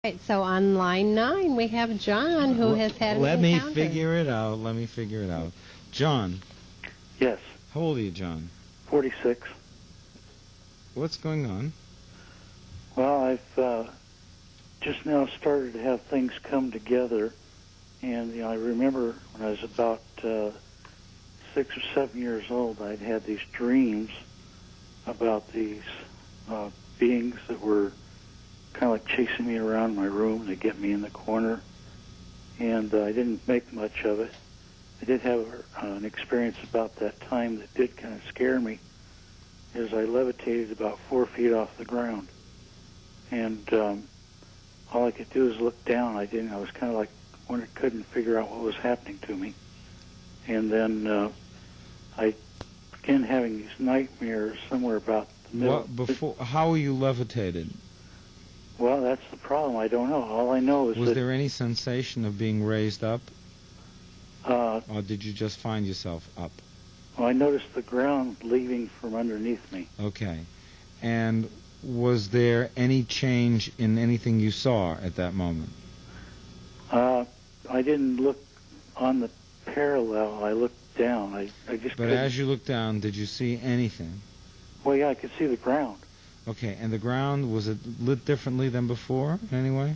Right, so on line 9 we have John who has had an Let encounter. me figure it out. John. Yes. How old are you, John? 46. What's going on? Well, I've just now started to have things come together, and I remember when I was about 6 or 7 years old, I'd had these dreams about these beings that were kind of like chasing me around my room to get me in the corner, and I didn't make much of it. I did have an experience about that time that did kind of scare me, as I levitated about 4 feet off the ground, and all I could do is look down. I was kind of like couldn't figure out what was happening to me, and then I began having these nightmares somewhere about the middle. How were you levitated? Well, that's the problem. I don't know. All I know is Was there any sensation of being raised up? Or did you just find yourself up? Well, I noticed the ground leaving from underneath me. Okay. And was there any change in anything you saw at that moment? I didn't look on the parallel. I looked down. I just But as you looked down, did you see anything? Well, yeah, I could see the ground. Okay, and the ground, was it lit differently than before, anyway?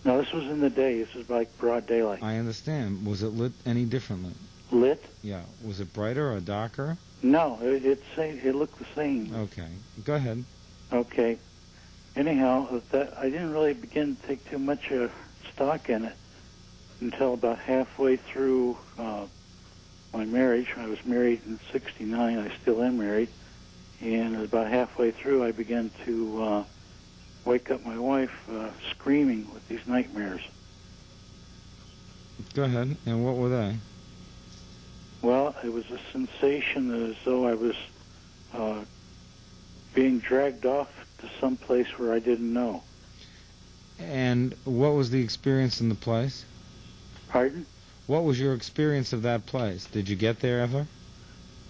No, this was in the day. This was like broad daylight. I understand. Was it lit any differently? Lit? Yeah. Was it brighter or darker? No, it looked the same. Okay. Go ahead. Okay. Anyhow, I didn't really begin to take too much stock in it until about halfway through my marriage. I was married in '69. I still am married. And about halfway through, I began to wake up my wife screaming with these nightmares. Go ahead. And what were they? Well, it was a sensation as though I was being dragged off to some place where I didn't know. And what was the experience in the place? Pardon? What was your experience of that place? Did you get there ever?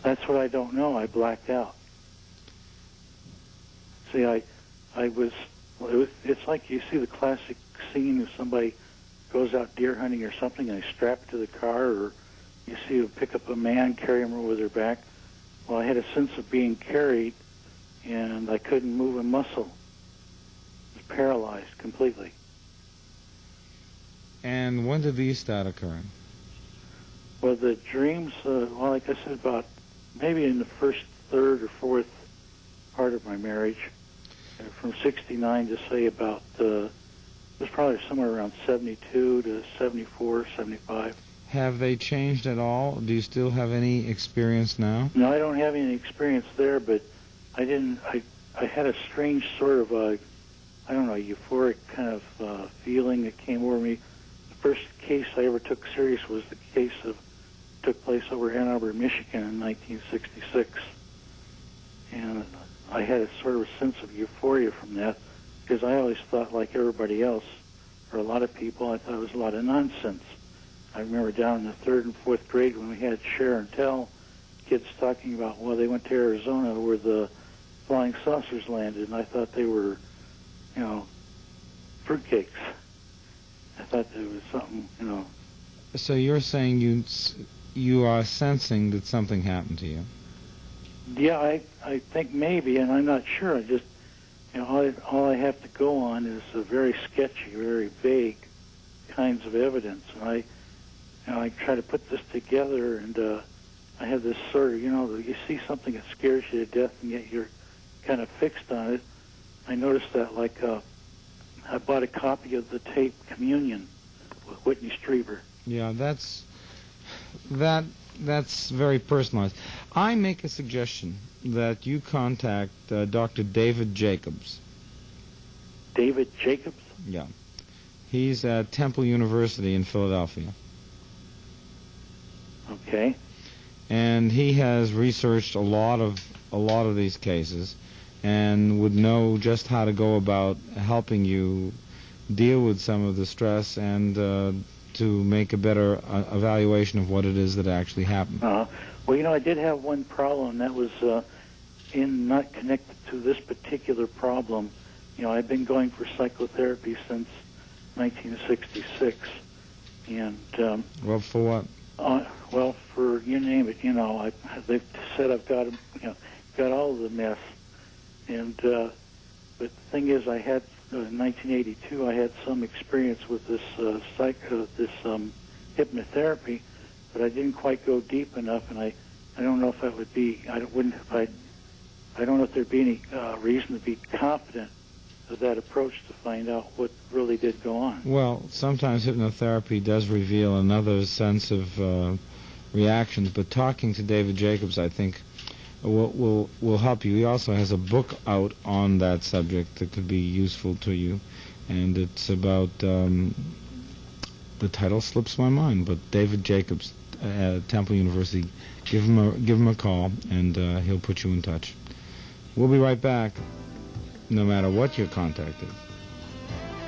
That's what I don't know. I blacked out. See, it's like you see the classic scene of somebody goes out deer hunting or something and they strap to the car, or you see them pick up a man, carry him over their back. Well, I had a sense of being carried, and I couldn't move a muscle. I was paralyzed completely. And when did these start occurring? Well, the dreams, like I said, about maybe in the first third or fourth part of my marriage, from '69 to say about, it was probably somewhere around 72 to 74, 75. Have they changed at all? Do you still have any experience now? No, I don't have any experience there, but I had a strange sort of euphoric kind of feeling that came over me. The first case I ever took serious was the case took place over Ann Arbor, Michigan in 1966. And I had a sort of a sense of euphoria from that, because I always thought, like everybody else, or a lot of people, I thought it was a lot of nonsense. I remember down in the 3rd and 4th grade when we had share and tell, kids talking about, well, they went to Arizona where the flying saucers landed, and I thought they were, fruitcakes. I thought there was something, So you're saying you are sensing that something happened to you? Yeah, I think maybe, and I'm not sure. I just, all I have to go on is a very sketchy, very vague kinds of evidence. And I try to put this together, and I have this sort of, you see something that scares you to death, and yet you're kind of fixed on it. I noticed that, I bought a copy of the tape Communion with Whitney Strieber. Yeah, that's very personalized. I make a suggestion that you contact Dr. David Jacobs. David Jacobs? Yeah. He's at Temple University in Philadelphia. Okay. And he has researched a lot of these cases and would know just how to go about helping you deal with some of the stress and to make a better evaluation of what it is that actually happened. Well, I did have one problem. That was not connected to this particular problem. I've been going for psychotherapy since 1966, and Well, for what? well, for you name it, they've said I've got got all of the mess, and but the thing is, I had in 1982, I had some experience with this hypnotherapy, but I didn't quite go deep enough, and I don't know if that would be, I don't know if there'd be any reason to be confident of that approach to find out what really did go on. Well, sometimes hypnotherapy does reveal another sense of reactions, but talking to David Jacobs, I think, will help you. He also has a book out on that subject that could be useful to you, and it's about, the title slips my mind, but David Jacobs at Temple University. Give him a call, and he'll put you in touch. We'll be right back, no matter what your contact is.